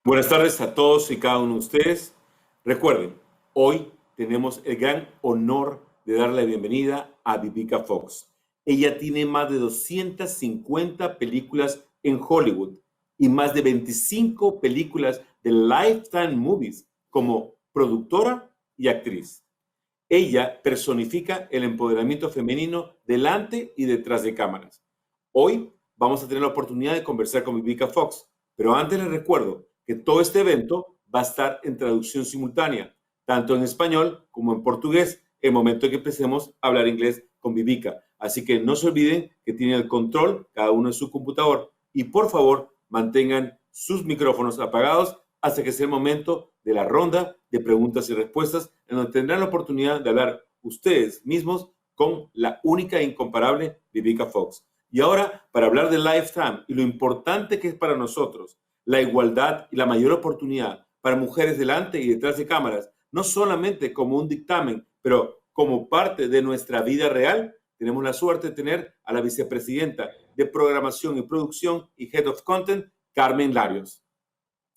Buenas tardes a todos y cada uno de ustedes. Recuerden, hoy tenemos el gran honor de darle la bienvenida a Vivica Fox. Ella tiene más de 250 películas en Hollywood y más de 25 películas de Lifetime Movies como productora y actriz. Ella personifica el empoderamiento femenino delante y detrás de cámaras. Hoy vamos a tener la oportunidad de conversar con Vivica Fox, pero antes les recuerdo que todo este evento va a estar en traducción simultánea, tanto en español como en portugués, el momento en que empecemos a hablar inglés con Vivica. Así que no se olviden que tienen el control cada uno en su computador y por favor mantengan sus micrófonos apagados hasta que sea el momento de la ronda de preguntas y respuestas, en donde tendrán la oportunidad de hablar ustedes mismos con la única e incomparable Vivica Fox. Y ahora, para hablar de Lifetime y lo importante que es para nosotros la igualdad y la mayor oportunidad para mujeres delante y detrás de cámaras, no solamente como un dictamen, pero como parte de nuestra vida real, tenemos la suerte de tener a la vicepresidenta de Programación y Producción y Head of Content, Carmen Larios,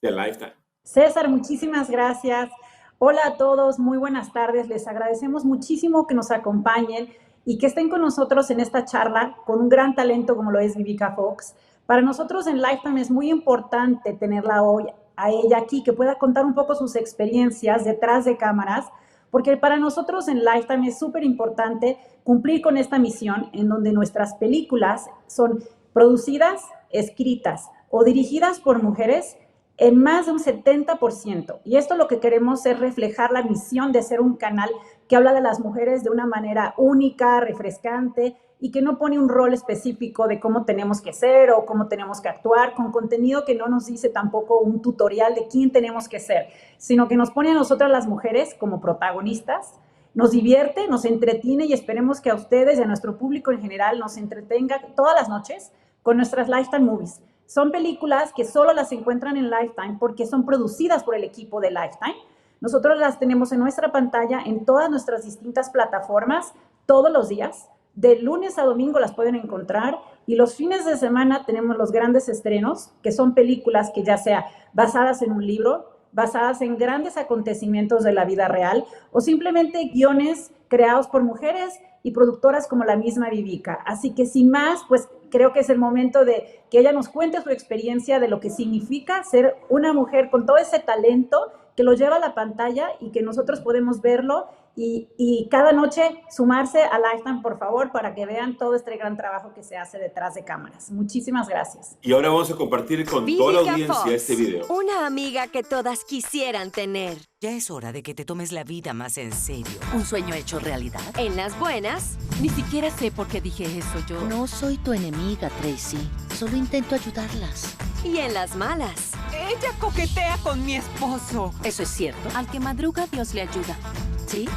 de Lifetime. César, muchísimas gracias. Hola a todos, muy buenas tardes. Les agradecemos muchísimo que nos acompañen y que estén con nosotros en esta charla con un gran talento como lo es Vivica Fox. Para nosotros en Lifetime es muy importante tenerla hoy a ella aquí, que pueda contar un poco sus experiencias detrás de cámaras, porque para nosotros en Lifetime es súper importante cumplir con esta misión en donde nuestras películas son producidas, escritas o dirigidas por mujeres en más de un 70%. Y esto lo que queremos es reflejar la misión de ser un canal que habla de las mujeres de una manera única, refrescante y que no pone un rol específico de cómo tenemos que ser o cómo tenemos que actuar, con contenido que no nos dice tampoco un tutorial de quién tenemos que ser, sino que nos pone a nosotras las mujeres como protagonistas, nos divierte, nos entretiene y esperemos que a ustedes y a nuestro público en general nos entretenga todas las noches con nuestras Lifetime Movies. Son películas que solo las encuentran en Lifetime porque son producidas por el equipo de Lifetime. Nosotros las tenemos en nuestra pantalla en todas nuestras distintas plataformas todos los días. De lunes a domingo las pueden encontrar y los fines de semana tenemos los grandes estrenos, que son películas que ya sea basadas en un libro, basadas en grandes acontecimientos de la vida real o simplemente guiones creados por mujeres y productoras como la misma Vivica. Así que sin más, pues creo que es el momento de que ella nos cuente su experiencia de lo que significa ser una mujer con todo ese talento que lo lleva a la pantalla y que nosotros podemos verlo y cada noche sumarse a Lifetime, por favor, para que vean todo este gran trabajo que se hace detrás de cámaras. Muchísimas gracias. Y ahora vamos a compartir con Vivica toda la audiencia Fox, este video. una amiga que todas quisieran tener. Ya es hora de que te tomes la vida más en serio. ¿Un sueño hecho realidad? En las buenas, Ni siquiera sé por qué dije eso yo. No soy tu enemiga, Tracy. Solo intento ayudarlas. y en las malas. Ella coquetea con mi esposo. ¿Eso es cierto? Al que madruga, Dios le ayuda. Sí,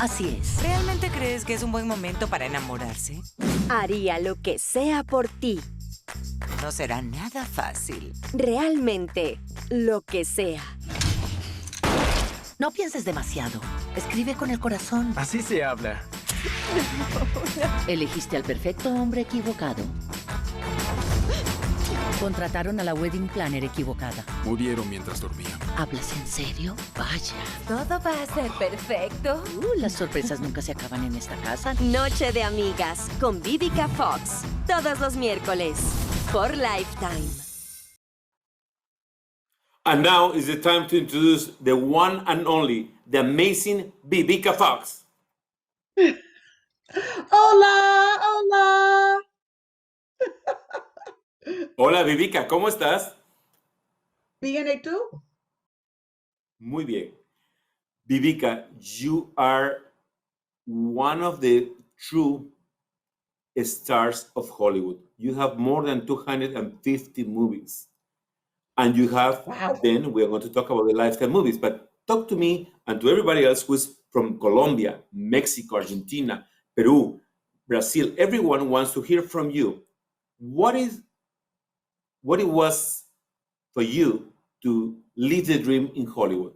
así es. ¿Realmente crees que es un buen momento para enamorarse? Haría lo que sea por ti. No será nada fácil. Realmente, lo que sea. No pienses demasiado. Escribe con el corazón. Así se habla. Elegiste al perfecto hombre equivocado. Contrataron a la wedding planner equivocada. Murieron mientras dormían. ¿Hablas en serio? Vaya. Todo va a ser perfecto. Las sorpresas nunca se acaban en esta casa. Noche de amigas con Vivica Fox. Todos los miércoles por Lifetime. And now is the time to introduce the one and only, the amazing Vivica Fox. Hola, hola. Hola Vivica, ¿cómo estás? Bien, ¿y tú? Muy bien. Vivica, you are one of the true stars of Hollywood. You have more than 250 movies. And you have, Wow. then we are going to talk about the Lifetime movies, but talk to me and to everybody else who's from Colombia, Mexico, Argentina, Peru, Brazil. Everyone wants to hear from you. What it was for you to live the dream in Hollywood?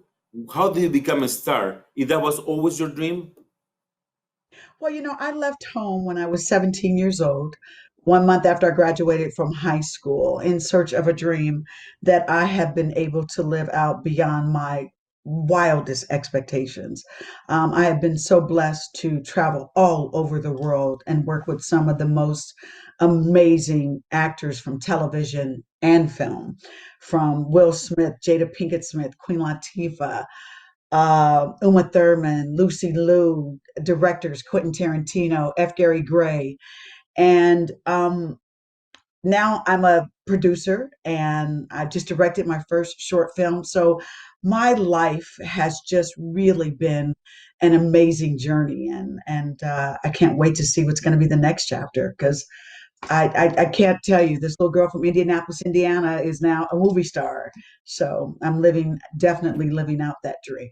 How did you become a star? If that was always your dream? Well, I left home when I was 17 years old 1 month after I graduated from high school in search of a dream that I have been able to live out beyond my wildest expectations. I have been so blessed to travel all over the world and work with some of the most amazing actors from television and film, from Will Smith, Jada Pinkett Smith, Queen Latifah, Uma Thurman, Lucy Liu, directors Quentin Tarantino, F. Gary Gray, and now I'm a producer and I just directed my first short film. So my life has just really been an amazing journey, and I can't wait to see what's going to be the next chapter because I can't tell you, this little girl from Indianapolis, Indiana is now a movie star. So I'm definitely living out that dream.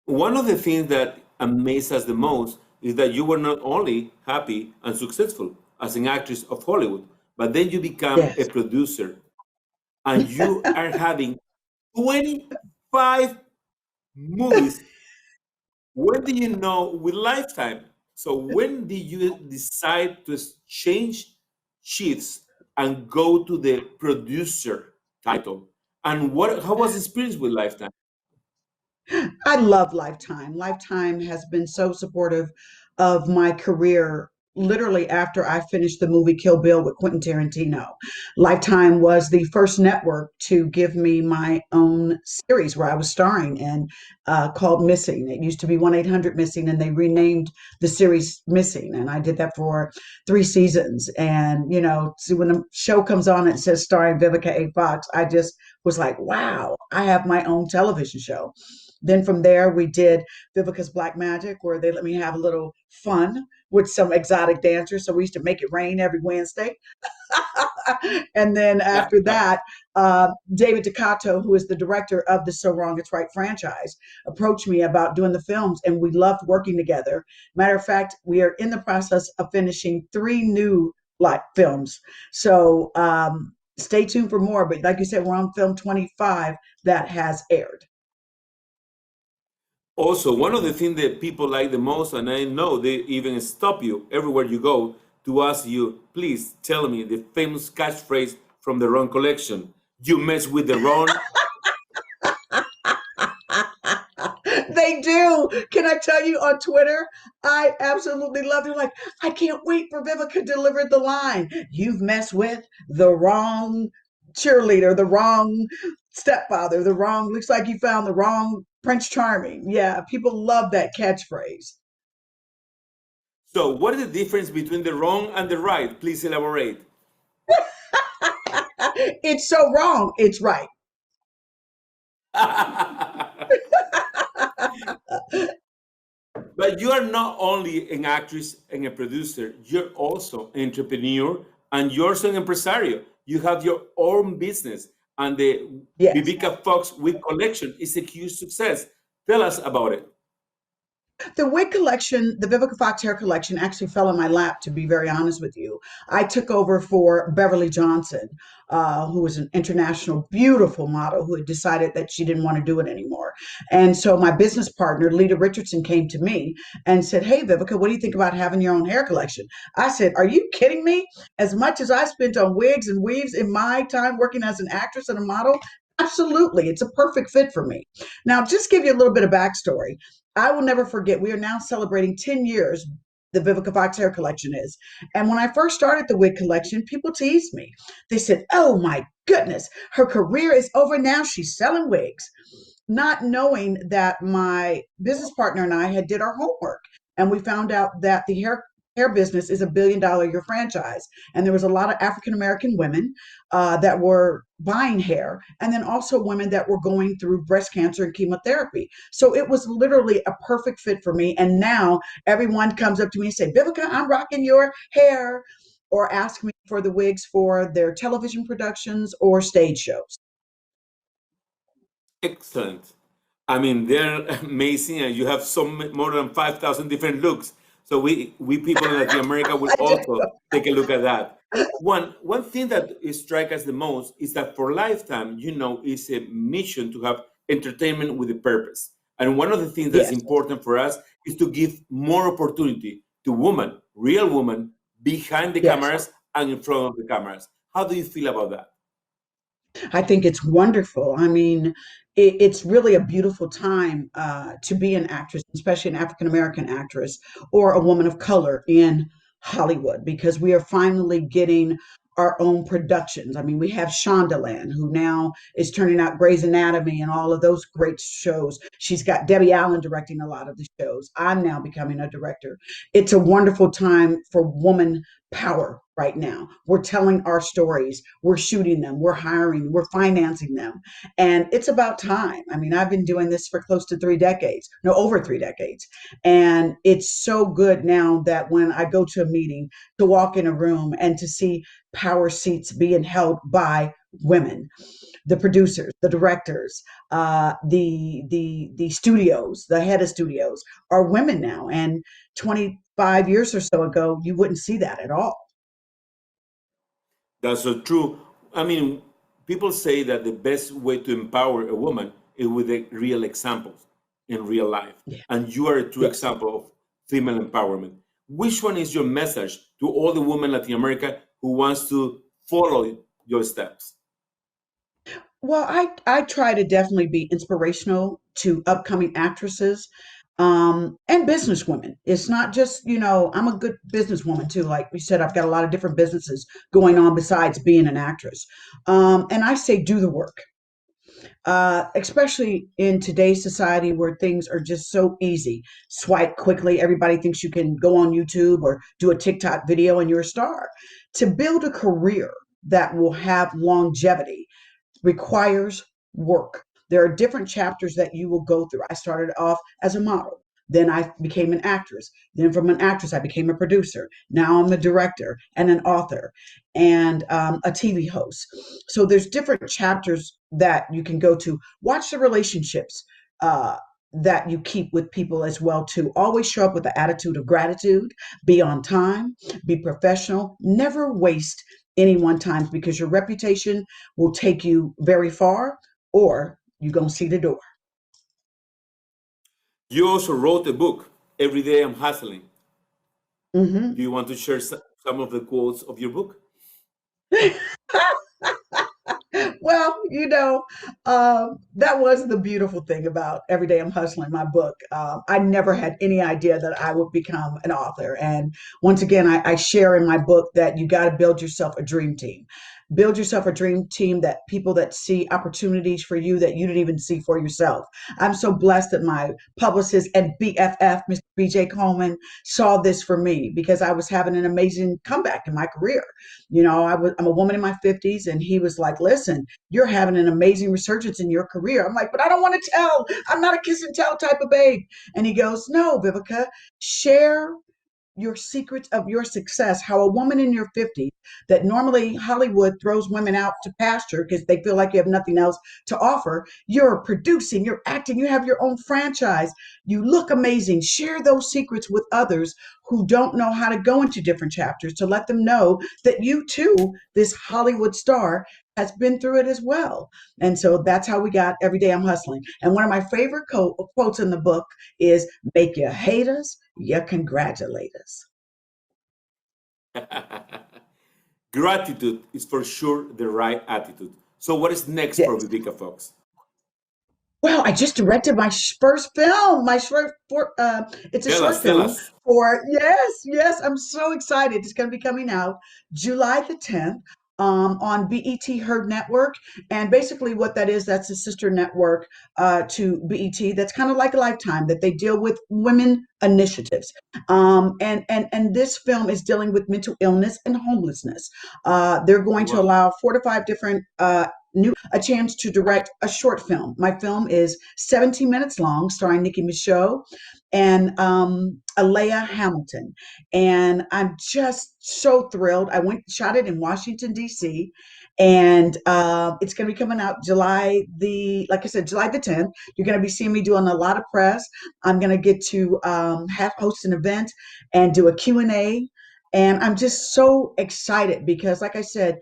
One of the things that amazed us the most is that you were not only happy and successful as an actress of Hollywood, but then you become a Yes. producer and you are having 25 movies. When do you know with Lifetime? So when did you decide to change shifts and go to the producer title? And how was the experience with Lifetime? I love Lifetime. Lifetime has been so supportive of my career. Literally, after I finished the movie Kill Bill with Quentin Tarantino, Lifetime was the first network to give me my own series where I was starring in, called Missing. It used to be 1-800-MISSING, and they renamed the series Missing. And I did that for 3 seasons. And, see, when the show comes on and it says starring Vivica A. Fox, I just was like, wow, I have my own television show. Then from there, we did Vivica's Black Magic, where they let me have a little fun with some exotic dancers. So we used to make it rain every Wednesday. And then after that, David Ducato, who is the director of the So Wrong It's Right franchise, approached me about doing the films, and we loved working together. Matter of fact, we are in the process of finishing 3 new films. So stay tuned for more. But like you said, we're on film 25 that has aired. Also, one of the things that people like the most, and I know they even stop you everywhere you go to ask you, please tell me the famous catchphrase from the Ron collection. You mess with the Ron. They do. Can I tell you, on Twitter, I absolutely love it. Like, I can't wait for Vivica to deliver the line. You've messed with the wrong cheerleader, the wrong stepfather, looks like you found the wrong Prince Charming. Yeah, people love that catchphrase. So what is the difference between the wrong and the right? Please elaborate. It's so wrong, it's right. But you are not only an actress and a producer, you're also an entrepreneur and you're also an empresario. You have your own business, and the Yes. Vivica Fox wig collection is a huge success. Tell us about it. The wig collection, the Vivica Fox hair collection, actually fell in my lap, to be very honest with you. I took over for Beverly Johnson, who was an international, beautiful model who had decided that she didn't want to do it anymore. And so my business partner, Lita Richardson, came to me and said, hey, Vivica, what do you think about having your own hair collection? I said, are you kidding me? As much as I spent on wigs and weaves in my time working as an actress and a model, absolutely, it's a perfect fit for me. Now, just give you a little bit of backstory. I will never forget, we are now celebrating 10 years, the Vivica Fox hair collection is. And when I first started the wig collection, people teased me. They said, oh my goodness, her career is over now. She's selling wigs. Not knowing that my business partner and I had did our homework. And we found out that the hair business is $1 billion a year franchise. And there was a lot of African-American women that were buying hair, and then also women that were going through breast cancer and chemotherapy. So it was literally a perfect fit for me. And now everyone comes up to me and say, Vivica, I'm rocking your hair, or ask me for the wigs for their television productions or stage shows. Excellent. I mean, they're amazing, and you have more than 5,000 different looks. So we people in Latin America will also take a look at that. One thing that strikes us the most is that for Lifetime, it's a mission to have entertainment with a purpose. And one of the things that's Yes. important for us is to give more opportunity to women, real women, behind the Yes. cameras and in front of the cameras. How do you feel about that? I think it's wonderful. I mean, it's really a beautiful time to be an actress, especially an African American actress or a woman of color in Hollywood, because we are finally getting our own productions. I mean, we have Shondaland, who now is turning out Grey's Anatomy and all of those great shows. She's got Debbie Allen directing a lot of the shows. I'm now becoming a director. It's a wonderful time for woman power right now. We're telling our stories, we're shooting them, we're hiring, we're financing them. And it's about time. I mean, I've been doing this for close to 3 decades, no, over 3 decades. And it's so good now that when I go to a meeting, to walk in a room and to see power seats being held by women, the producers, the directors, the studios, the head of studios are women now. And 25 years or so ago, you wouldn't see that at all. That's so true. I mean, people say that the best way to empower a woman is with the real examples in real life. Yeah. And you are a true Yes. example of female empowerment. Which one is your message to all the women in Latin America who wants to follow your steps? Well, I try to definitely be inspirational to upcoming actresses and businesswomen. It's not just, I'm a good businesswoman too. Like we said, I've got a lot of different businesses going on besides being an actress. And I say do the work, especially in today's society where things are just so easy. Swipe quickly. Everybody thinks you can go on YouTube or do a TikTok video and you're a star. To build a career that will have longevity requires work. There are different chapters that you will go through. I started off as a model. Then I became an actress. Then from an actress, I became a producer. Now I'm a director and an author and a TV host. So there's different chapters that you can go to. Watch the relationships that you keep with people as well too. Always show up with the attitude of gratitude. Be on time. Be professional. Never waste any time, because your reputation will take you very far, or you're going to see the door. You also wrote a book, Every Day I'm Hustling. Mm-hmm. Do you want to share some of the quotes of your book? Well, that was the beautiful thing about Every Day I'm Hustling, my book. I never had any idea that I would become an author. And once again, I share in my book that you got to build yourself a dream team. Build yourself a dream team, that people that see opportunities for you that you didn't even see for yourself. I'm so blessed that my publicist and BFF, Mr. BJ Coleman, saw this for me, because I was having an amazing comeback in my career. I'm a woman in my 50s, and he was like, listen, you're having an amazing resurgence in your career. I'm like, but I don't want to tell. I'm not a kiss and tell type of babe. And he goes, no, Vivica, share your secrets of your success, how a woman in your 50s, that normally Hollywood throws women out to pasture because they feel like you have nothing else to offer. You're producing, you're acting, you have your own franchise. You look amazing. Share those secrets with others who don't know how to go into different chapters, to let them know that you too, this Hollywood star, has been through it as well. And so that's how we got Every Day I'm Hustling. And one of my favorite quotes in the book is, make your haters, you congratulate us. Gratitude is for sure the right attitude. So what is next for Yes. Vivica Fox? Well, I just directed my first film. It's a Tell short us, tell film us. yes. I'm so excited. It's going to be coming out July the 10th on BET Herd Network. And basically what that is, that's a sister network to BET. That's kind of like Lifetime, that they deal with women initiatives. And this film is dealing with mental illness and homelessness. They're going to Wow. allow 4 to 5 different a chance to direct a short film. My film is 17 minutes long, starring Nikki Michaud and Alea Hamilton. And I'm just so thrilled. I shot it in Washington, D.C., and it's going to be coming out July the 10th. You're going to be seeing me doing a lot of press. I'm going to get to host an event and do a Q&A. And I'm just so excited because, like I said,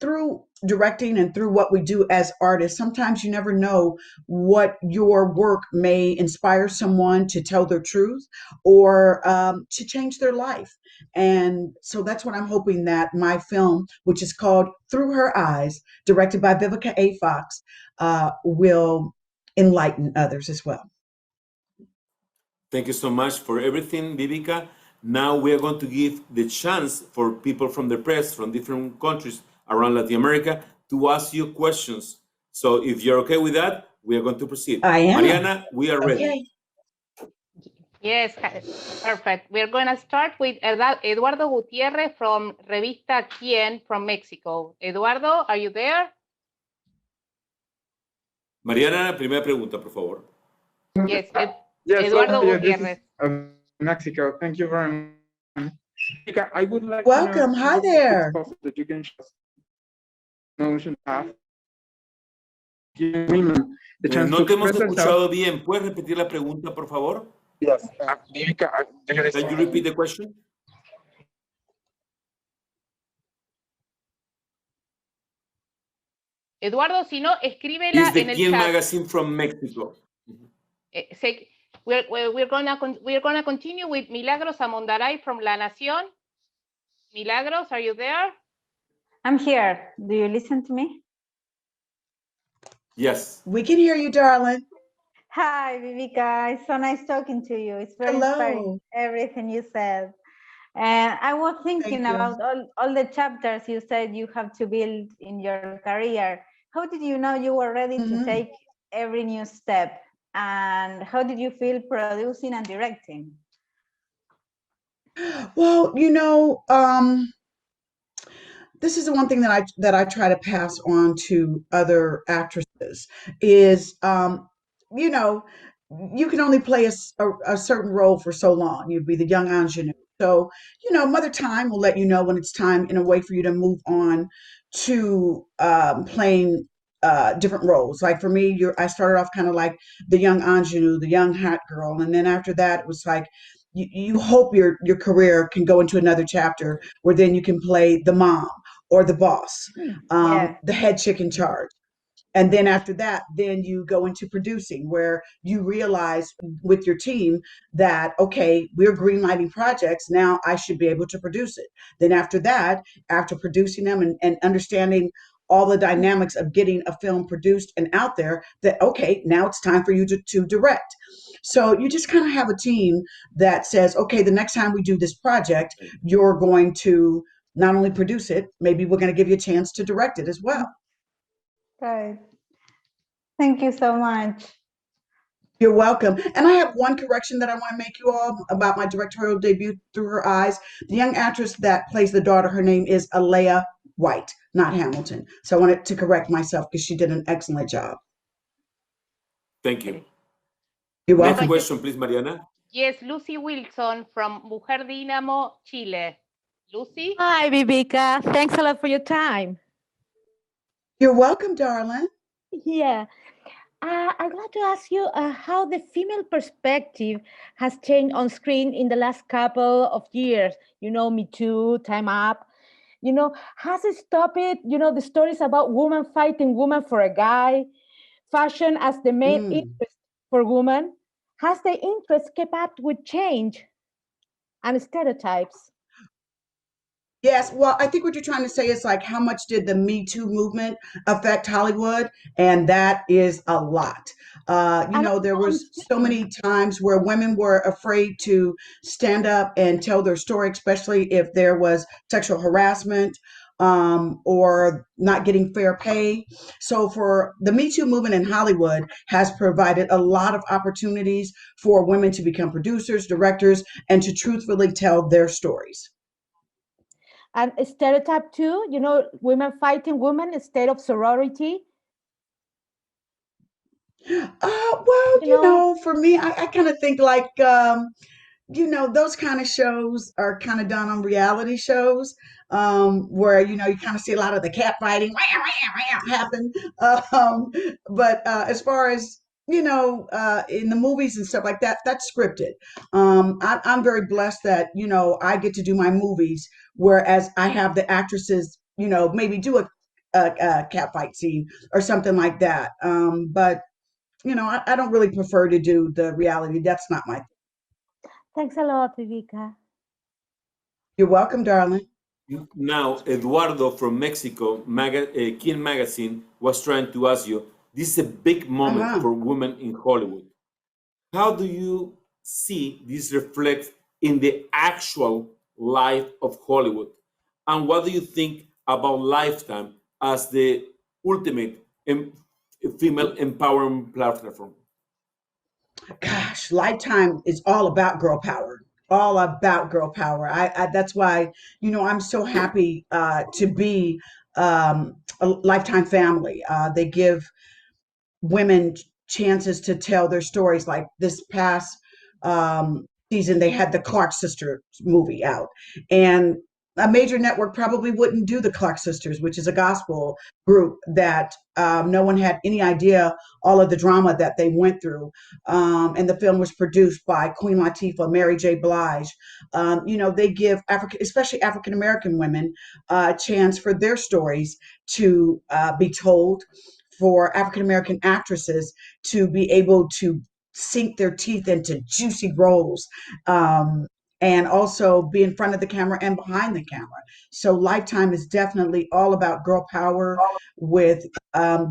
through directing and through what we do as artists, sometimes you never know what your work may inspire someone to tell their truth or to change their life. And so that's what I'm hoping that my film, which is called Through Her Eyes, directed by Vivica A. Fox, will enlighten others as well. Thank you so much for everything, Vivica. Now we are going to give the chance for people from the press from different countries around Latin America to ask you questions. So if you're okay with that, we are going to proceed. I am. Mariana, we are ready. Okay. Yes, perfect. We're going to start with Eduardo Gutierrez from Revista Tiene from Mexico. Eduardo, are you there? Mariana, primera pregunta, por favor. Yes, Yes, Eduardo this Gutierrez. is Mexico. Thank you very much. I would like Welcome. to know Hi if there. it's possible that you can show us motion path. Give women the chance No to te hemos express escuchado themselves. bien. ¿Puedes repetir la pregunta, por favor? Yes. Vivica, Can you repeat the question? Eduardo, si no, escríbela Is the en el Quién chat. magazine from Mexico? We're gonna continue with Milagros Amondaray from La Nación. Milagros, are you there? I'm here. Do you listen to me? Yes. We can hear you, darling. Hi, Vivica. It's so nice talking to you. It's very inspiring, everything you said. And I was thinking about all the chapters you said you have to build in your career. How did you know you were ready to take every new step? And how did you feel producing and directing? Well, this is the one thing that I try to pass on to other actresses is, you can only play a certain role for so long. You'd be the young ingenue. So, Mother Time will let you know when it's time in a way for you to move on to playing different roles. Like for me, I started off kind of like the young ingenue, the young hot girl. And then after that, it was like, you hope your career can go into another chapter where then you can play the mom or the boss, the head chick in charge. And then after that, then you go into producing where you realize with your team that, okay, we're greenlighting projects. Now I should be able to produce it. Then after that, after producing them and understanding all the dynamics of getting a film produced and out there, that, okay, now it's time for you to direct. So you just kind of have a team that says, okay, the next time we do this project, you're going to not only produce it, maybe we're going to give you a chance to direct it as well. Right. Thank you so much. You're welcome. And I have one correction that I want to make you all about my directorial debut, Through Her Eyes. The young actress that plays the daughter, her name is Alea White, not Hamilton. So I wanted to correct myself because she did an excellent job. Thank you. You're welcome. Next question, please, Mariana. Yes, Lucy Wilson from Mujer Dínamo, Chile. Lucy? Hi, Vivica. Thanks a lot for your time. You're welcome, darling. Yeah. I'd like to ask you how the female perspective has changed on screen in the last couple of years. Me Too, Time Up. Has it stopped it? The stories about women fighting women for a guy, fashion as the main interest for women. Has the interest kept up with change and stereotypes? Yes, well, I think what you're trying to say is like, how much did the Me Too movement affect Hollywood? And that is a lot. There was so many times where women were afraid to stand up and tell their story, especially if there was sexual harassment or not getting fair pay. So for the Me Too movement in Hollywood has provided a lot of opportunities for women to become producers, directors, and to truthfully tell their stories. And a stereotype too, women fighting women instead of sorority. Well, for me, I kind of think like, those kind of shows are kind of done on reality shows where, you kind of see a lot of the cat fighting happen. But as far as, in the movies and stuff like that, that's scripted. I'm very blessed that, I get to do my movies, whereas I have the actresses, maybe do cat fight scene or something like that. But I don't really prefer to do the reality. That's not my thing. Thanks a lot, Vivica. You're welcome, darling. Now, Eduardo from Mexico, Kin Magazine, was trying to ask you, this is a big moment for women in Hollywood. How do you see this reflect in the actual life of Hollywood? And what do you think about Lifetime as the ultimate female empowerment platform? Gosh, Lifetime is all about girl power. All about girl power. That's why I'm so happy to be a Lifetime family. They give women chances to tell their stories. Like this past season, they had the Clark Sisters movie out, and a major network probably wouldn't do the Clark Sisters, which is a gospel group that no one had any idea all of the drama that they went through. And the film was produced by Queen Latifah, Mary J. Blige. They give especially African American women a chance for their stories to be told, for African American actresses to be able to sink their teeth into juicy roles, and also be in front of the camera and behind the camera. So Lifetime is definitely all about girl power, with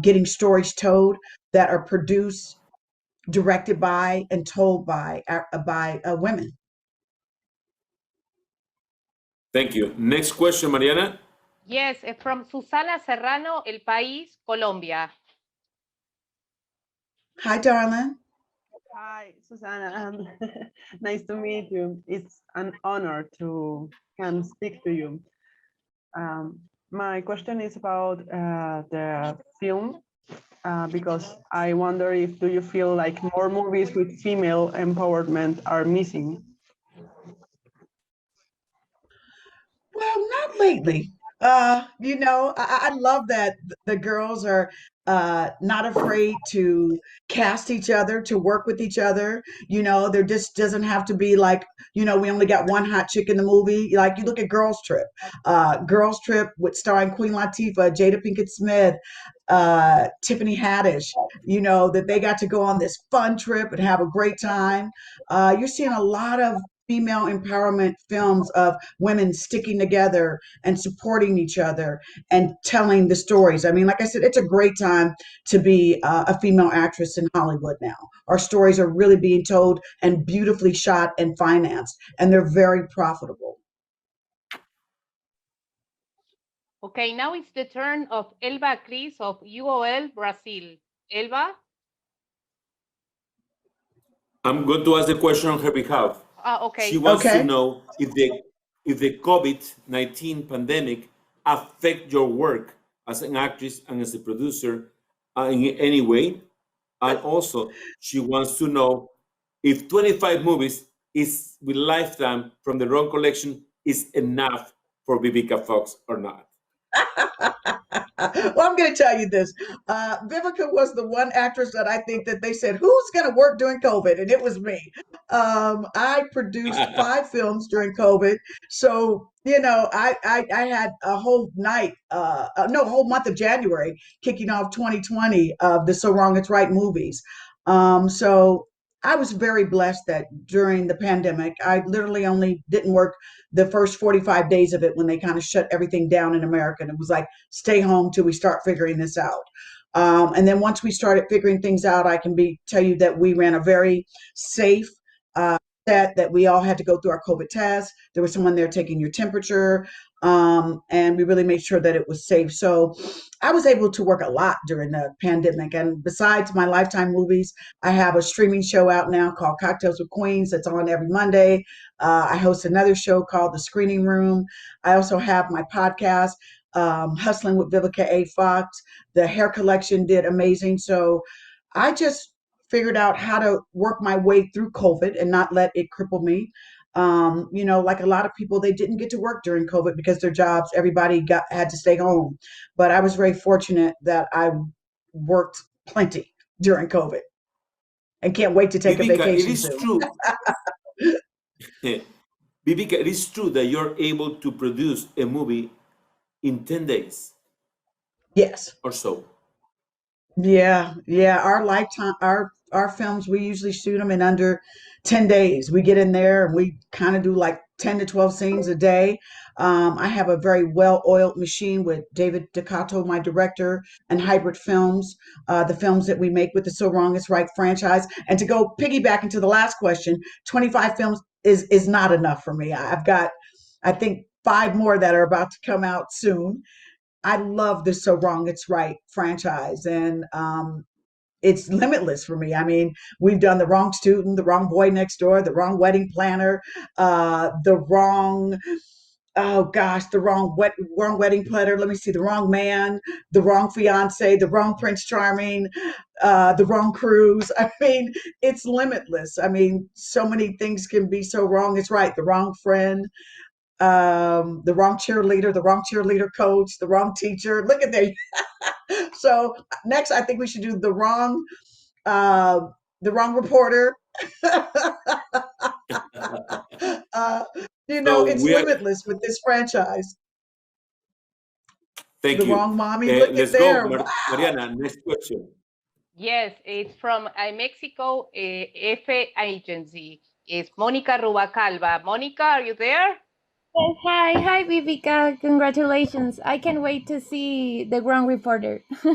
getting stories told that are produced, directed by, and told by women. Thank you. Next question, Mariana. Yes, from Susana Serrano, El País, Colombia. Hi, darling. Hi, Susana. Nice to meet you. It's an honor to can speak to you. My question is about the film, because I wonder if do you feel like more movies with female empowerment are missing? Well, not lately. I love that the girls are not afraid to cast each other, to work with each other. There just doesn't have to be like, we only got one hot chick in the movie. Like you look at Girls Trip. Girls Trip with starring Queen Latifah, Jada Pinkett Smith, Tiffany Haddish, that they got to go on this fun trip and have a great time. You're seeing a lot of female empowerment films of women sticking together and supporting each other and telling the stories. I mean, like I said, it's a great time to be a female actress in Hollywood now. Our stories are really being told and beautifully shot and financed, and they're very profitable. Okay, now it's the turn of Elba Cris of UOL, Brazil. Elba? I'm going to ask the question on her behalf. Okay. She wants to know if the COVID-19 pandemic affect your work as an actress and as a producer in any way. And also, she wants to know if 25 movies is with Lifetime from the Wrong Collection is enough for Vivica Fox or not. Well, I'm going to tell you this. Vivica was the one actress that I think that they said, who's going to work during COVID? And it was me. I produced 5 films during COVID. So, I had a whole whole month of January kicking off 2020 of the So Wrong It's Right movies. So I was very blessed that during the pandemic, I literally only didn't work the first 45 days of it when they kind of shut everything down in America. And it was like, stay home till we start figuring this out. And then once we started figuring things out, I can tell you that we ran a very safe set, that we all had to go through our COVID test. There was someone there taking your temperature. And we really made sure that it was safe. So I was able to work a lot during the pandemic. And besides my Lifetime movies, I have a streaming show out now called Cocktails with Queens that's on every Monday. I host another show called The Screening Room. I also have my podcast, Hustling with Vivica A. Fox. The hair collection did amazing. So I just figured out how to work my way through COVID and not let it cripple me. Like a lot of people, they didn't get to work during COVID because their jobs, everybody had to stay home. But I was very fortunate that I worked plenty during COVID and can't wait to take a vacation. It is true. Vivica, it is true that you're able to produce a movie in 10 days. Yes. or so. Yeah, yeah. Our lifetime, our films, we usually shoot them in under 10 days. We get in there and we kind of do like 10 to 12 scenes a day. I have a very well-oiled machine with David Ducato, my director, and Hybrid Films, the films that we make with the So Wrong It's Right franchise. And to go piggyback into the last question, 25 films is not enough for me. I've got, I think, 5 more that are about to come out soon. I love the So Wrong It's Right franchise, and it's limitless for me. I mean, we've done The Wrong Student, The Wrong Boy Next Door, The Wrong Wedding Planner, The Wrong, oh gosh, Wrong Wedding Planner. Let me see, The Wrong Man, The Wrong Fiance, The Wrong Prince Charming, The Wrong Cruise. I mean, it's limitless. I mean, so many things can be so wrong. It's right. The Wrong Friend, the wrong cheerleader coach, the wrong teacher. Look at that. So next, I think we should do uh, the wrong reporter. So it's we are, limitless with this franchise. thank The you. wrong mommy. Look Let's at there. go, Wow. Mariana, next question. Yes, it's from Mexico, F agency. It's Monica Rubacalva. Monica, are you there? Yes, hi, Vivica. Congratulations. I can't wait to see The Ground Reporter. Do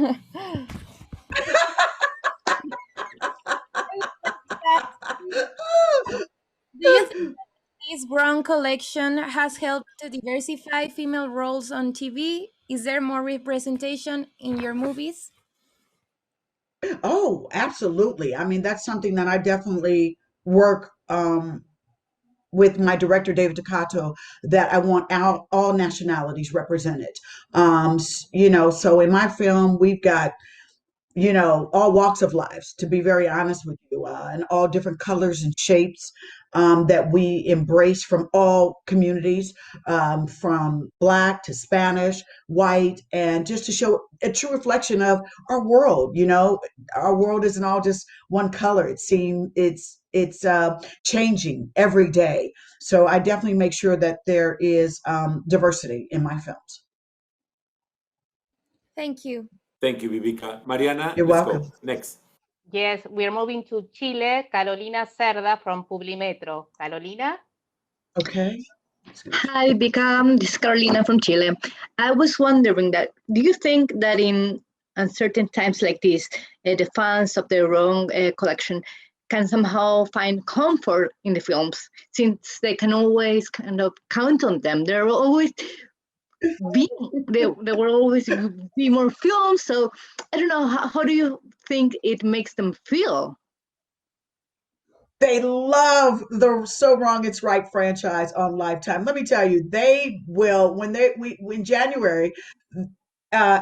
you think that this Ground collection has helped to diversify female roles on TV? Is there more representation in your movies? Oh, absolutely. I mean, that's something that I definitely work with my director David Ducato, that I want all nationalities represented. So in my film we've got all walks of lives, to be very honest with you, and all different colors and shapes, that we embrace from all communities, from Black to Spanish, white, and just to show a true reflection of our world. Our world isn't all just one color. It's changing every day. So I definitely make sure that there is diversity in my films. Thank you. Thank you, Vivica. Mariana, You're let's welcome. go. Next. Yes, we're moving to Chile. Carolina Cerda from Publimetro. Carolina? Okay. Hi, Vika. This is Carolina from Chile. I was wondering that, do you think that in uncertain times like this, the fans of the wrong collection can somehow find comfort in the films, since they can always kind of count on them? There will always there will always be more films. So I don't know, how do you think it makes them feel? They love the So Wrong It's Right franchise on Lifetime. Let me tell you, they will, in January,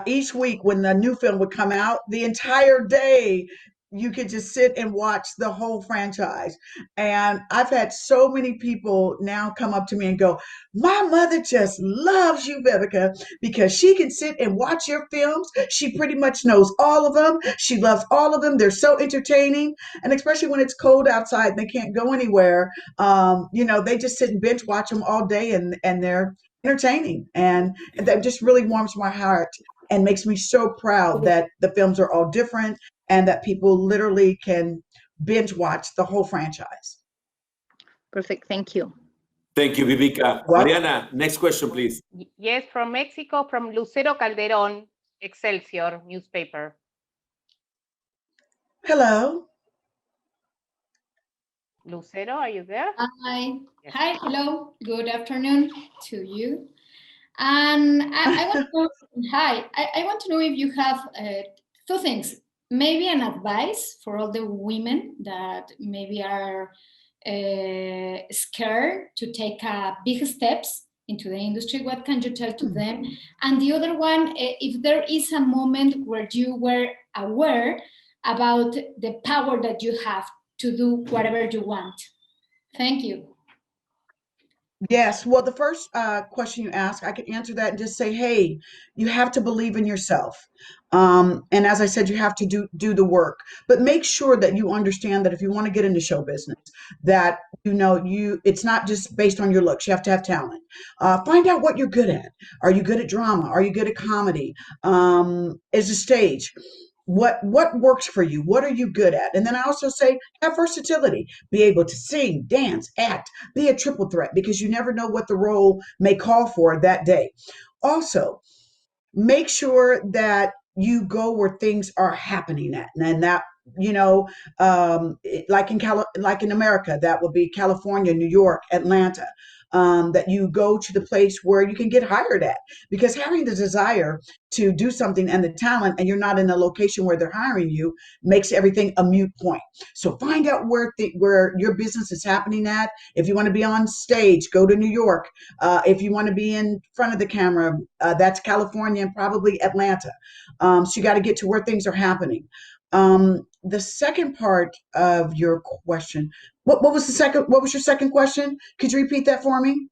each week when the new film would come out, the entire day you could just sit and watch the whole franchise. And I've had so many people now come up to me and go, my mother just loves you, Vivica, because she can sit and watch your films. She pretty much knows all of them. She loves all of them. They're so entertaining. And especially when it's cold outside and they can't go anywhere, they just sit and binge watch them all day, and they're entertaining. And that just really warms my heart and makes me so proud that the films are all different and that people literally can binge watch the whole franchise. Perfect. Thank you. Thank you, Vivica. Mariana, next question, please. Yes, from Mexico, from Lucero Calderón, Excelsior newspaper. Hello. Lucero, are you there? Hi. Yes. Hi, hello. Good afternoon to you. And I want to know, I want to know if you have two things. Maybe an advice for all the women that maybe are scared to take big steps into the industry. What can you tell to them? And the other one, if there is a moment where you were aware about the power that you have to do whatever you want. Thank you. Yes. Well, the first question you ask, I can answer that and just say, hey, you have to believe in yourself. And as I said, you have to do the work, but make sure that you understand that if you want to get into show business, that it's not just based on your looks. You have to have talent. Find out what you're good at. Are you good at drama? Are you good at comedy? Is a stage? What works for you? What are you good at? And then I also say have versatility. Be able to sing, dance, act. Be a triple threat, because you never know what the role may call for that day. Also, make sure that you go where things are happening at, and that like in America, that would be California, New York, Atlanta. That you go to the place where you can get hired at, because having the desire to do something and the talent, and you're not in the location where they're hiring you, makes everything a moot point. So find out where your business is happening at. If you want to be on stage, go to New York. If you want to be in front of the camera, that's California and probably Atlanta. So you got to get to where things are happening. The second part of your question, what was your second question? Could you repeat that for me?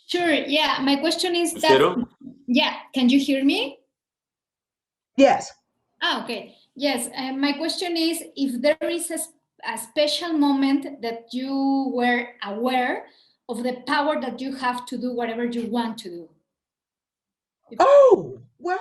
Sure. Yeah. My question is that. Yeah. Can you hear me? Yes. Okay. Yes. My question is if there is a special moment that you were aware of the power that you have to do whatever you want to do. Oh, well,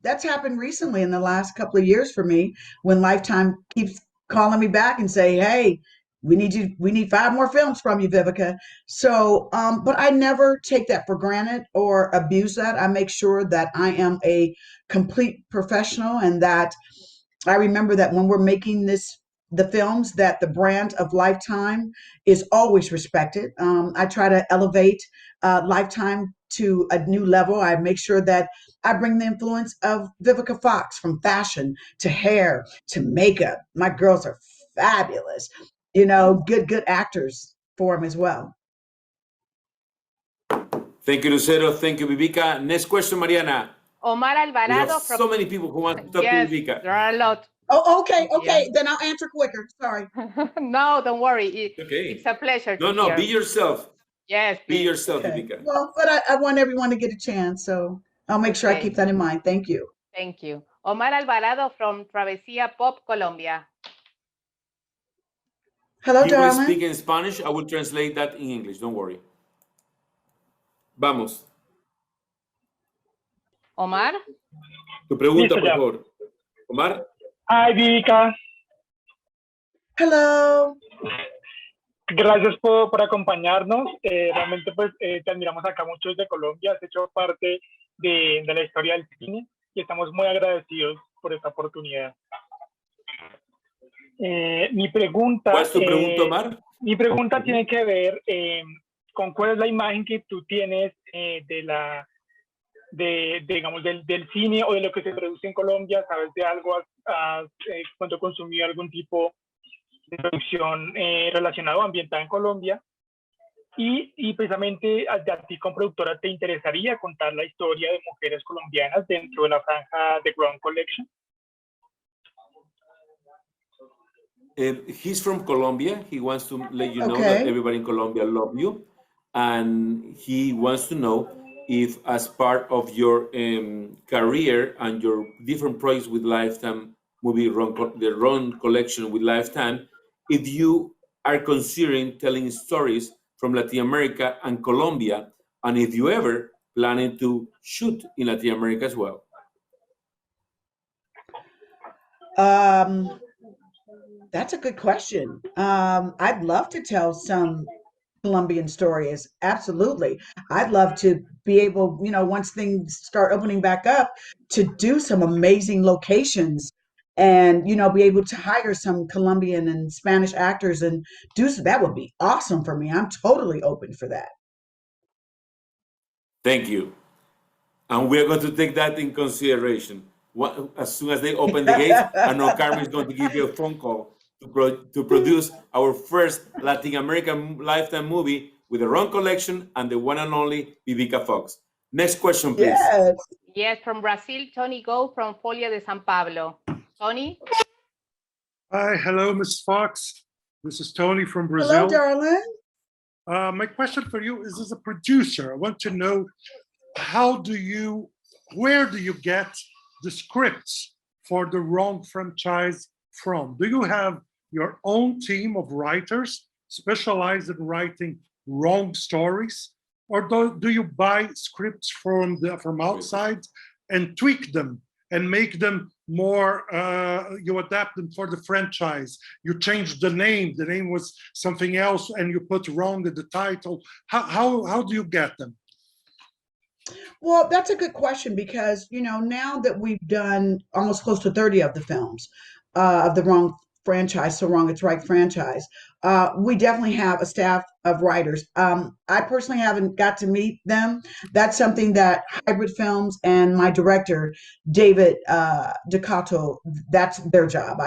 that's happened recently in the last couple of years for me, when Lifetime keeps calling me back and say, hey, we need 5 more films from you, Vivica. So, but I never take that for granted or abuse that. I make sure that I am a complete professional, and that I remember that when we're making the films, that the brand of Lifetime is always respected. I try to elevate Lifetime to a new level. I make sure that I bring the influence of Vivica Fox, from fashion to hair to makeup. My girls are fabulous. Good actors for them as well. Thank you, Lucero. Thank you, Vivica. Next question, Mariana. Omar Alvarado. We have so many people who want to talk to Vivica. There are a lot. Oh, okay. Yeah. Then I'll answer quicker. Sorry. No, don't worry. Okay. It's a pleasure. No, be yourself. Yes, please. Be yourself, Okay. Vivica. Well, but I want everyone to get a chance, so I'll make sure I keep that in mind. Thank you. Thank you. Omar Alvarado from Travesía Pop, Colombia. Hello, you will darling. speak in Spanish. I will translate that in English. Don't worry. Vamos. Omar. Tu pregunta, por favor. Omar. Hi, Vivica. Hello. Gracias por acompañarnos. Realmente pues te admiramos acá mucho desde Colombia. Has hecho parte de la historia del cine y estamos muy agradecidos por esta oportunidad. Mi pregunta... ¿Cuál es tu pregunta, Omar? Mi pregunta tiene que ver con cuál es la imagen que tú tienes digamos, del cine o de lo que se produce en Colombia. ¿Sabes de algo? ¿Cuánto consumió algún tipo de producción relacionado o ambientada en Colombia? Y precisamente a ti como productora, ¿te interesaría contar la historia de mujeres colombianas dentro de la franja de Grand Collection? He's from Colombia. He wants to let you know that everybody in Colombia loves you. And he wants to know if, as part of your career and your different projects with Lifetime movie, the Ron Collection with Lifetime, if you are considering telling stories from Latin America and Colombia, and if you ever planning to shoot in Latin America as well. That's a good question. I'd love to tell some Colombian stories. Absolutely. I'd love to be able, once things start opening back up, to do some amazing locations and, be able to hire some Colombian and Spanish actors and do so. That would be awesome for me. I'm totally open for that. Thank you. And we're going to take that in consideration. As soon as they open the gates, I know Carmen is going to give you a phone call to produce our first Latin American Lifetime movie with the Ron Collection and the one and only Vivica Fox. Next question, please. Yes, from Brazil, Tony Go from Folia de San Pablo. Tony? Hi, hello, Ms. Fox. This is Tony from Brazil. Hello, darling. My question for you is, as a producer, I want to know, how do you where do you get the scripts for the wrong franchise from? Do you have your own team of writers specialized in writing wrong stories? Or do you buy scripts from outside and tweak them and make them more, you adapt them for the franchise? You change the name was something else and you put wrong in the title. How do you get them? Well, that's a good question because, now that we've done almost close to 30 of the films of the wrong franchise, So Wrong It's Right franchise, we definitely have a staff of writers. I personally haven't got to meet them. That's something that Hybrid Films and my director, David Ducato, that's their job.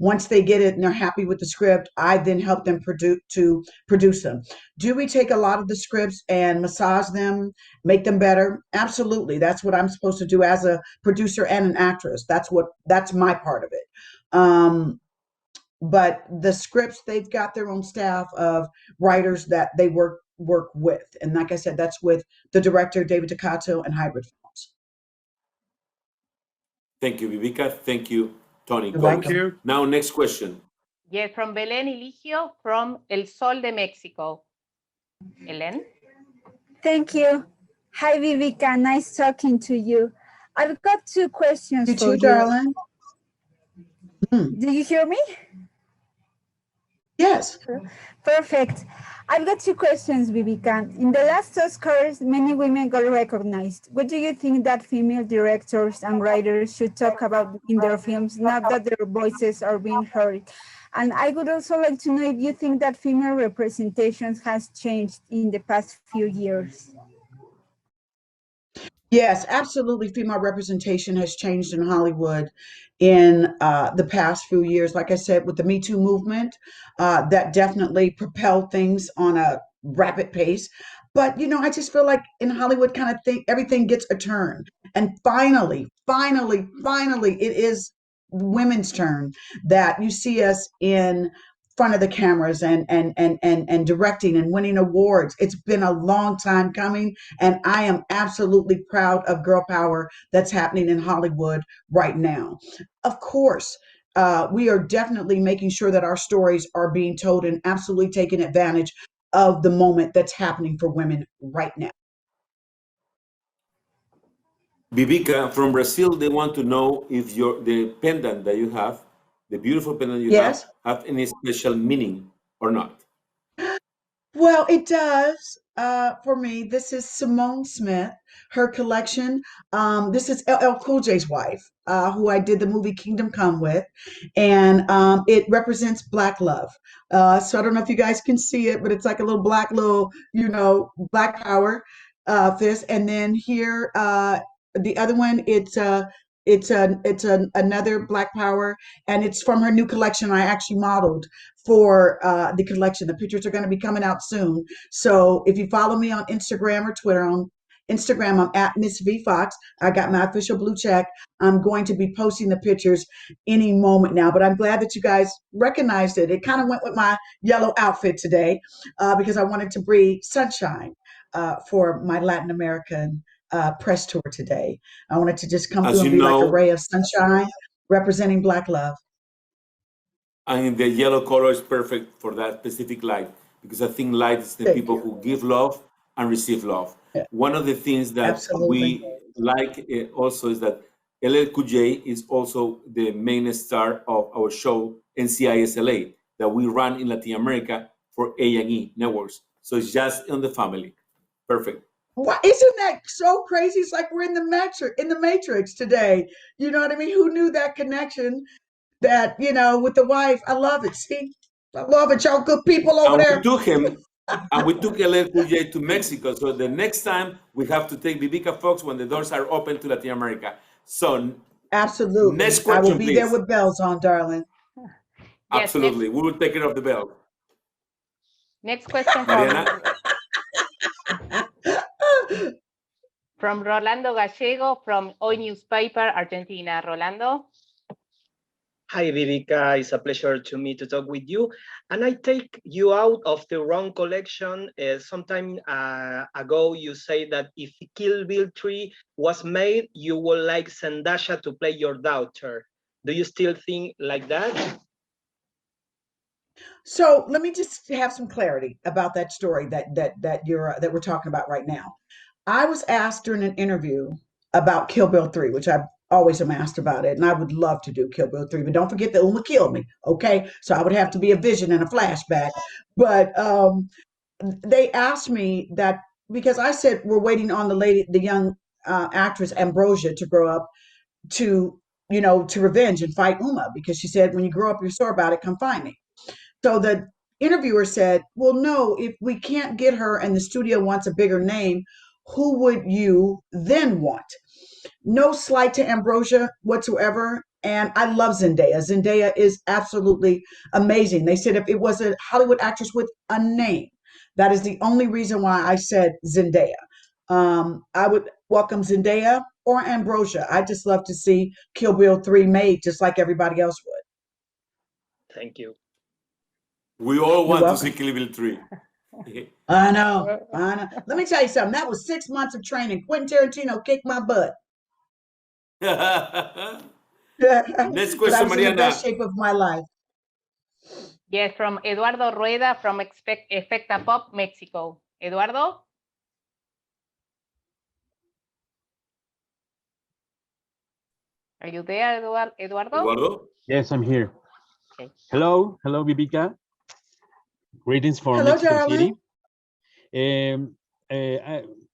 Once they get it and they're happy with the script, I then help them produce them. Do we take a lot of the scripts and massage them, make them better? Absolutely. That's what I'm supposed to do as a producer and an actress. That's my part of it. But the scripts, they've got their own staff of writers that they work with. And like I said, that's with the director, David Ducato, and Hybrid Films. Thank you, Vivica. Thank you, Tony. Thank you. Now, next question. Yes, from Belén Eligio from El Sol de Mexico. Belén? Thank you. Hi, Vivica. Nice talking to you. I've got two questions You for too, you. darling. Do you hear me? Yes. Perfect. I've got two questions, Vivica. In the last Oscars, many women got recognized. What do you think that female directors and writers should talk about in their films, not that their voices are being heard? And I would also like to know if you think that female representation has changed in the past few years. Yes, absolutely. Female representation has changed in Hollywood in the past few years. Like I said, with the Me Too movement, that definitely propelled things on a rapid pace. But, I just feel like in Hollywood kind of thing, everything gets a turn. And finally, it is women's turn that you see us in front of the cameras and directing and winning awards. It's been a long time coming, and I am absolutely proud of girl power that's happening in Hollywood right now. Of course, we are definitely making sure that our stories are being told and absolutely taking advantage of the moment that's happening for women right now. Vivica, from Brazil, they want to know if the pendant that you have, the beautiful pendant you Yes. have any special meaning or not. Well, it does for me. This is Simone Smith, her collection. This is LL Cool J's wife, who I did the movie Kingdom Come with, and it represents Black love. So I don't know if you guys can see it, but it's like a little black, Black power fist. And then here, the other one, it's another Black power, and it's from her new collection I actually modeled for the collection. The pictures are going to be coming out soon. So if you follow me on Instagram or Twitter, on Instagram, I'm at Miss V Fox. I got my official blue check. I'm going to be posting the pictures any moment now, but I'm glad that you guys recognized it. It kind of went with my yellow outfit today because I wanted to breathe sunshine for my Latin American press tour today. I wanted to just come through and be like a ray of sunshine representing Black love. And the yellow color is perfect for that specific light, because I think light is the people who give love and receive love. Yeah. One of the things that we like also is that LL Cool J is also the main star of our show NCISLA that we run in Latin America for A&E networks. So it's just in the family. Perfect. Well, isn't that so crazy? It's like we're in the Matrix today. You know what I mean? Who knew that connection? That, with the wife. I love it. See, I love it. Y'all good people over there. We took him, and we took LL Cool J to Mexico. So the next time we have to take Vivica Fox when the doors are open to Latin America. So absolutely, next question, I will be please. there with bells on, darling. Yes, absolutely, we will take care of the bell. Next question from Rolando Gallego from Hoy Newspaper, Argentina. Rolando. Hi, Vivica. It's a pleasure to me to talk with you. And I take you out of the wrong collection. Some time ago, you say that if Kill Bill 3 was made, you would like Zendaya to play your daughter. Do you still think like that? So let me just have some clarity about that story that we're talking about right now. I was asked during an interview about Kill Bill 3, which I always am asked about it, and I would love to do Kill Bill 3, but don't forget that Uma killed me, okay? So I would have to be a vision and a flashback. But they asked me that because I said we're waiting on the young actress Ambrosia to grow up to, to revenge and fight Uma, because she said, when you grow up, you're sore about it, come find me. So the interviewer said, well, no, if we can't get her and the studio wants a bigger name, who would you then want? No slight to Ambrosia whatsoever. And I love Zendaya. Zendaya is absolutely amazing. They said if it was a Hollywood actress with a name, that is the only reason why I said Zendaya. I would welcome Zendaya or Ambrosia. I just love to see Kill Bill 3 made just like everybody else would. Thank you. We all want to see Kill Bill 3. I know. Let me tell you something. That was 6 months of training. Quentin Tarantino kicked my butt. Next question, I was Mariana. in the best shape of my life. Yes, from Eduardo Rueda from Efecta Pop, Mexico. Eduardo? Are you there, Eduardo? Eduardo? Yes, I'm here. Okay. Hello, Vivica. Greetings from Mexico City.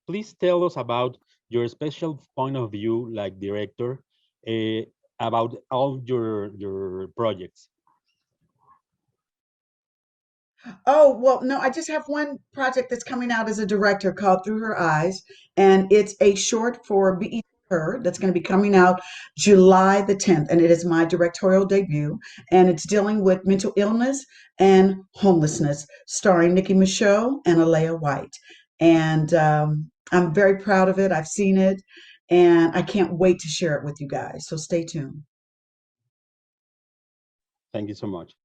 Please tell us about your special point of view, like director, about all your projects. Oh, well, no, I just have one project that's coming out as a director called Through Her Eyes, and it's a short for Be Her that's going to be coming out July the 10th, and it is my directorial debut, and it's dealing with mental illness and homelessness, starring Nikki Michaud and Alea White. And I'm very proud of it. I've seen it, and I can't wait to share it with you guys, so stay tuned. Thank you so much.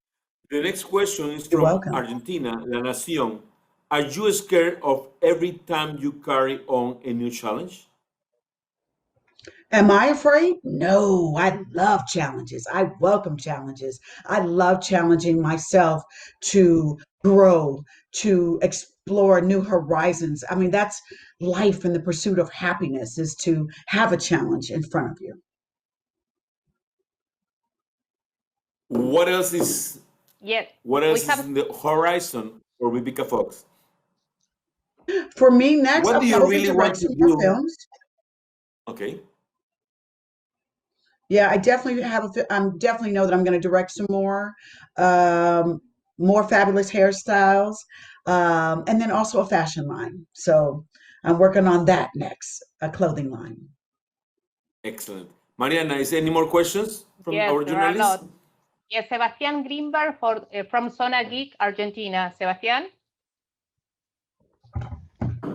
The next question is from Argentina, La Nación. Are you scared of every time you carry on a new challenge? Am I afraid? No, I love challenges. I welcome challenges. I love challenging myself to grow, to explore new horizons. I mean, that's life in the pursuit of happiness, is to have a challenge in front of you. What else is Yes. What else is in the horizon for Vivica Fox? For me, next, what I'll do you probably really direct want to some more do? films. Okay. Yeah, I definitely definitely know that I'm going to direct some more fabulous hairstyles, and then also a fashion line. So I'm working on that next, a clothing line. Excellent. Mariana, is there any more questions from our journalists? Yes, Sebastián Greenberg from Zona Geek, Argentina. Sebastián?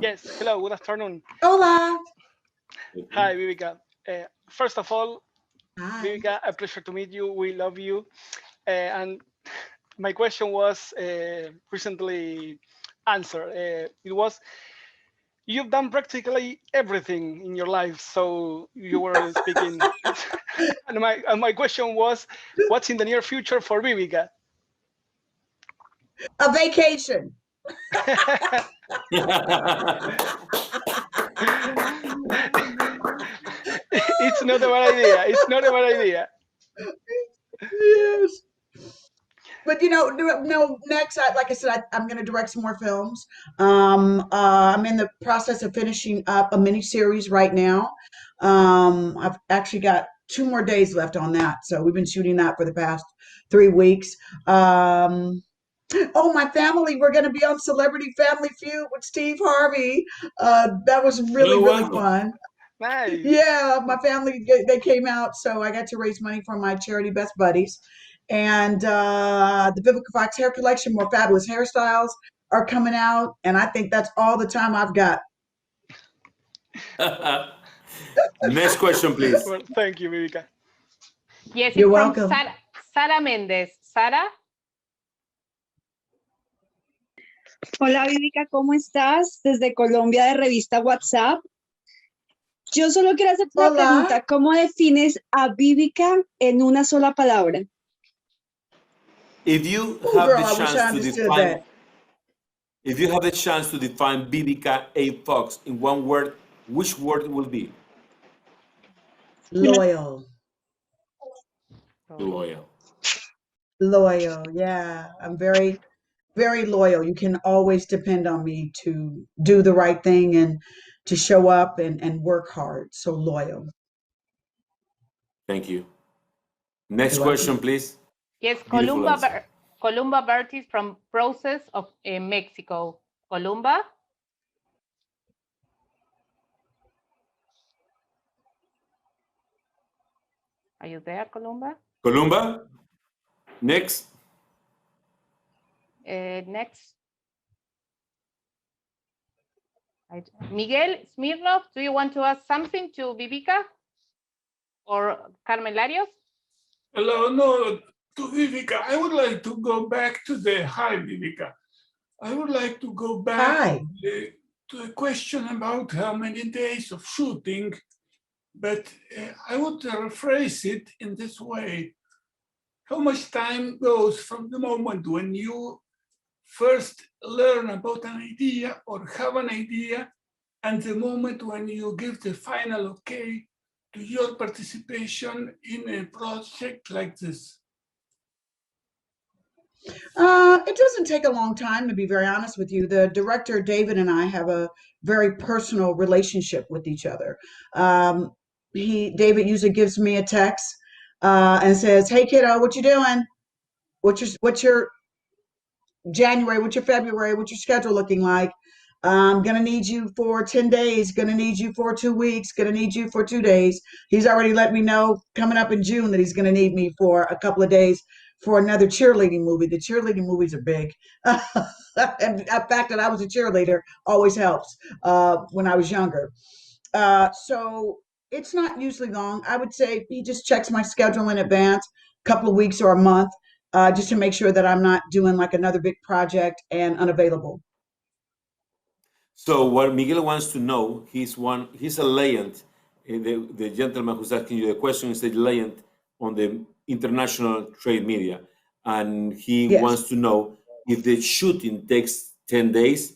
Yes, hello, good afternoon. Hola. Hi, Vivica. First of all, hi. Vivica, a pleasure to meet you. We love you. And my question was recently answered. It was, you've done practically everything in your life, so you were speaking. and my question was, what's in the near future for Vivica? A vacation. It's not a bad idea. It's not a bad idea. Yes. But no. Next, like I said, I'm going to direct some more films. I'm in the process of finishing up a miniseries right now. I've actually got 2 more days left on that, so we've been shooting that for the past 3 weeks. Oh, my family, we're going to be on Celebrity Family Feud with Steve Harvey. That was really fun. Nice. Yeah, my family, they came out, so I got to raise money for my charity Best Buddies. And the Vivica Fox hair collection, more fabulous hairstyles are coming out, and I think that's all the time I've got. Next question, please. Well, thank you, Vivica. Yes, You're it's from welcome. Sara Méndez. Sara. Hola Vivica, ¿cómo estás? Desde Colombia de revista WhatsApp. Yo solo quiero hacerte una pregunta. ¿Cómo defines a Vivica en una sola palabra? If you have the chance to define, if you have the chance to define Vivica A. Fox in one word, which word will be? Loyal. Loyal. Loyal, yeah. I'm very, very loyal. You can always depend on me to do the right thing and to show up and work hard. So loyal. Thank you. Next question, please. Yes, Beautiful answer. Columba Bertis from Process of Mexico. Columba. Are you there, Columba? Columba. Next. Next. Miguel Smirnov, do you want to ask something to Vivica or Carmen Larios? Hello, no, to Vivica. I would like to go back to the, hi Vivica. I would like to go back to a question about how many days of shooting, but I would rephrase it in this way. How much time goes from the moment when you first learn about an idea or have an idea and the moment when you give the final okay to your participation in a project like this? It doesn't take a long time, to be very honest with you. The director, David, and I have a very personal relationship with each other. David usually gives me a text and says, "Hey kiddo, what you doing? What's your January, what's your February, what's your schedule looking like? I'm gonna need you for 10 days, gonna need you for 2 weeks, gonna need you for 2 days." He's already let me know coming up in June that he's gonna need me for a couple of days for another cheerleading movie. The cheerleading movies are big. And the fact that I was a cheerleader always helps when I was younger. So it's not usually long. I would say he just checks my schedule in advance, a couple of weeks or a month, just to make sure that I'm not doing like another big project and unavailable. So what Miguel wants to know, he's a legend. The gentleman who's asking you the question is a legend on the international trade media. And he wants to know if the shooting takes 10 days,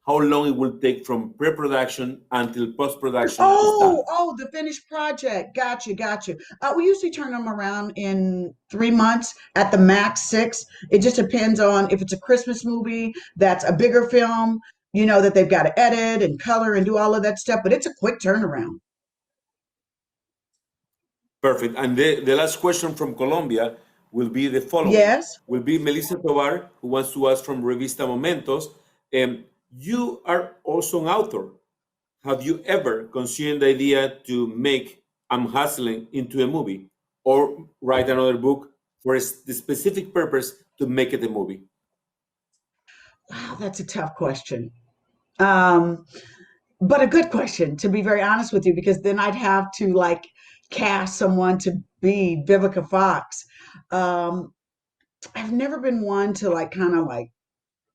how long it will take from pre-production until post-production is done. Oh, the finished project. Gotcha. We usually turn them around in 3 months, at the max 6. It just depends on if it's a Christmas movie, that's a bigger film, you know, that they've got to edit and color and do all of that stuff, but it's a quick turnaround. Perfect. And the last question from Colombia will be the following. Yes. Will be Melissa Tovar, who wants to ask from Revista Momentos. You are also an author. Have you ever considered the idea to make I'm Hustling into a movie or write another book for the specific purpose to make it a movie? Wow, that's a tough question. But a good question, to be very honest with you, because then I'd have to like cast someone to be Vivica Fox. I've never been one to like kind of like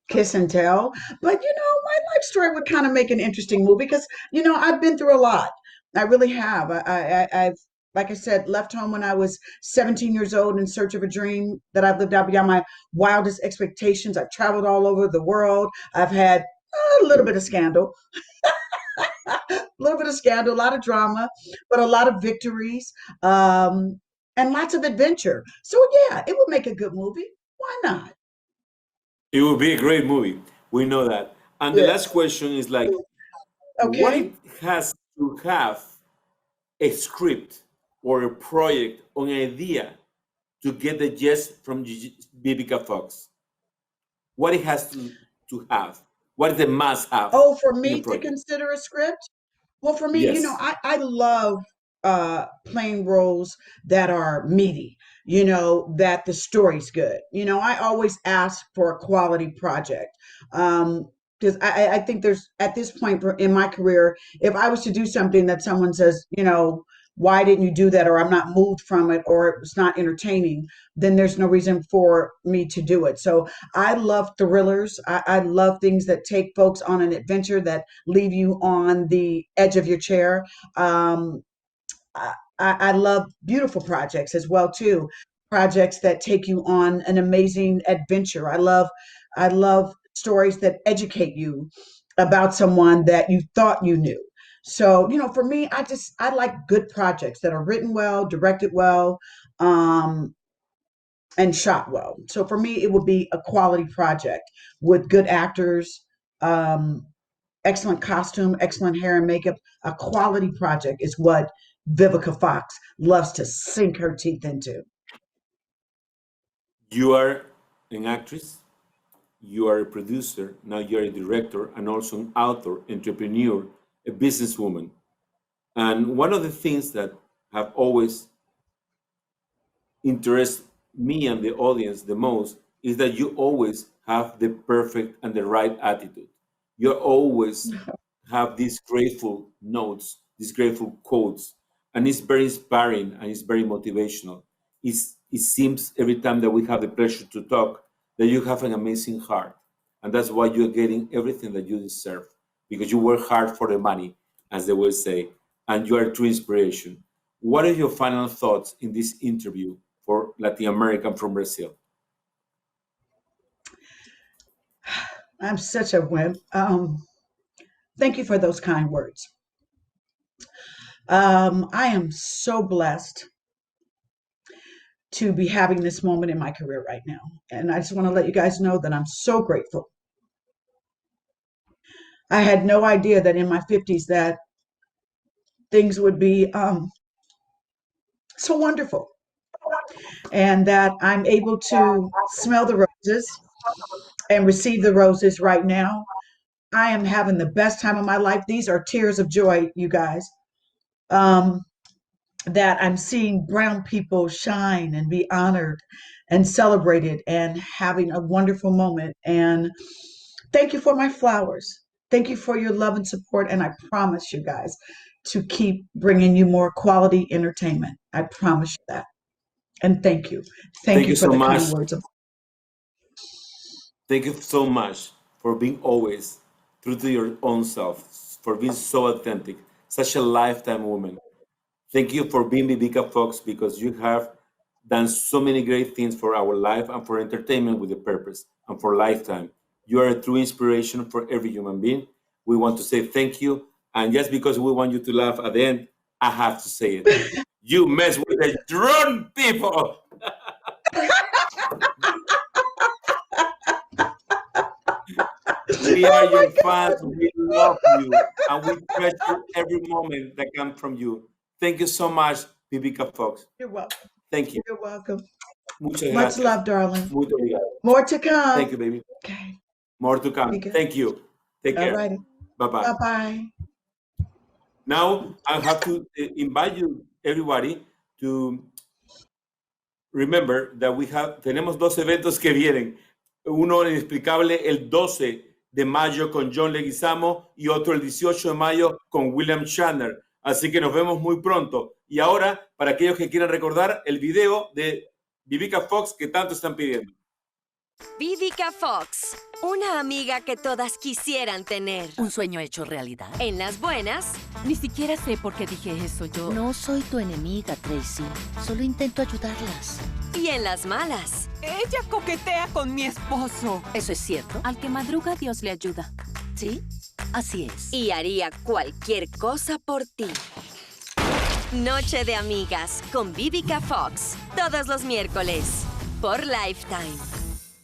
kiss and tell, but you know, my life story would kind of make an interesting movie because, you know, I've been through a lot. I really have. I've, like I said, left home when I was 17 years old in search of a dream that I've lived out beyond my wildest expectations. I've traveled all over the world. I've had a little bit of scandal, a lot of drama, but a lot of victories, and lots of adventure. So yeah, it would make a good movie. Why not? It would be a great movie. We know that. And the last question is like, what it has to have a script or a project or an idea to get the yes from Vivica Fox? What it has to have? What is the must have? Oh, for me to consider a script? Well, for me, Yes. you know, I love playing roles that are meaty, you know, that the story's good. You know, I always ask for a quality project. Because I think there's, at this point in my career, if I was to do something that someone says, you know, why didn't you do that? Or I'm not moved from it, or it's not entertaining, then there's no reason for me to do it. So I love thrillers. I love things that take folks on an adventure, that leave you on the edge of your chair. I love beautiful projects as well too. Projects that take you on an amazing adventure. I love stories that educate you about someone that you thought you knew. So, for me, I like good projects that are written well, directed well, and shot well. So for me, it would be a quality project with good actors, excellent costume, excellent hair and makeup. A quality project is what Vivica Fox loves to sink her teeth into. You are an actress, you are a producer, now you're a director, and also an author, entrepreneur, a businesswoman. And one of the things that have always interested me and the audience the most is that you always have the perfect and the right attitude. You always have these grateful notes, these grateful quotes, and it's very inspiring and it's very motivational. It seems every time that we have the pleasure to talk that you have an amazing heart, and that's why you're getting everything that you deserve, because you work hard for the money, as they will say, and you are a true inspiration. What are your final thoughts in this interview for Latin American from Brazil? I'm such a wimp. Thank you for those kind words. I am so blessed to be having this moment in my career right now. And I just want to let you guys know that I'm so grateful. I had no idea that in my 50s that things would be so wonderful, and that I'm able to smell the roses and receive the roses right now. I am having the best time of my life. These are tears of joy, you guys. That I'm seeing brown people shine and be honored and celebrated and having a wonderful moment. And thank you for my flowers. Thank you for your love and support. And I promise you guys to keep bringing you more quality entertainment. I promise you that. And thank you. Thank you for so the much. kind words of. Thank you so much for being always true to your own self, for being so authentic, such a lifetime woman. Thank you for being Vivica Fox, because you have done so many great things for our life and for entertainment with a purpose and for lifetime. You are a true inspiration for every human being. We want to say thank you. And just because we want you to laugh at the end, I have to say it. You mess with the drone people. We are your fans. We love you. And we treasure every moment that comes from you. Thank you so much, Vivica Fox. You're welcome. Thank you. You're welcome. Muchas Much gracias. love, darling. Muy obrigado. More to come. Thank you, baby. Okay. More to come. Be good. Thank you. Take care. Alrighty. Bye-bye. Bye-bye. Now, I have to invite you, everybody, to remember that tenemos dos eventos que vienen. Uno inexplicable el 12 de mayo con John Leguizamo y otro el 18 de mayo con William Shatner. Así que nos vemos muy pronto. Y ahora, para aquellos que quieran recordar, el video de Vivica Fox que tanto están pidiendo. Vivica Fox, una amiga que todas quisieran tener. Un sueño hecho realidad. En las buenas, Ni siquiera sé por qué dije eso. Yo no soy tu enemiga, Tracy. Solo intento ayudarlas. y en las malas. Ella coquetea con mi esposo. ¿Eso es cierto? Al que madruga, Dios le ayuda. Sí, así es. Y haría cualquier cosa por ti. Noche de Amigas con Vivica Fox. Todos los miércoles por Lifetime.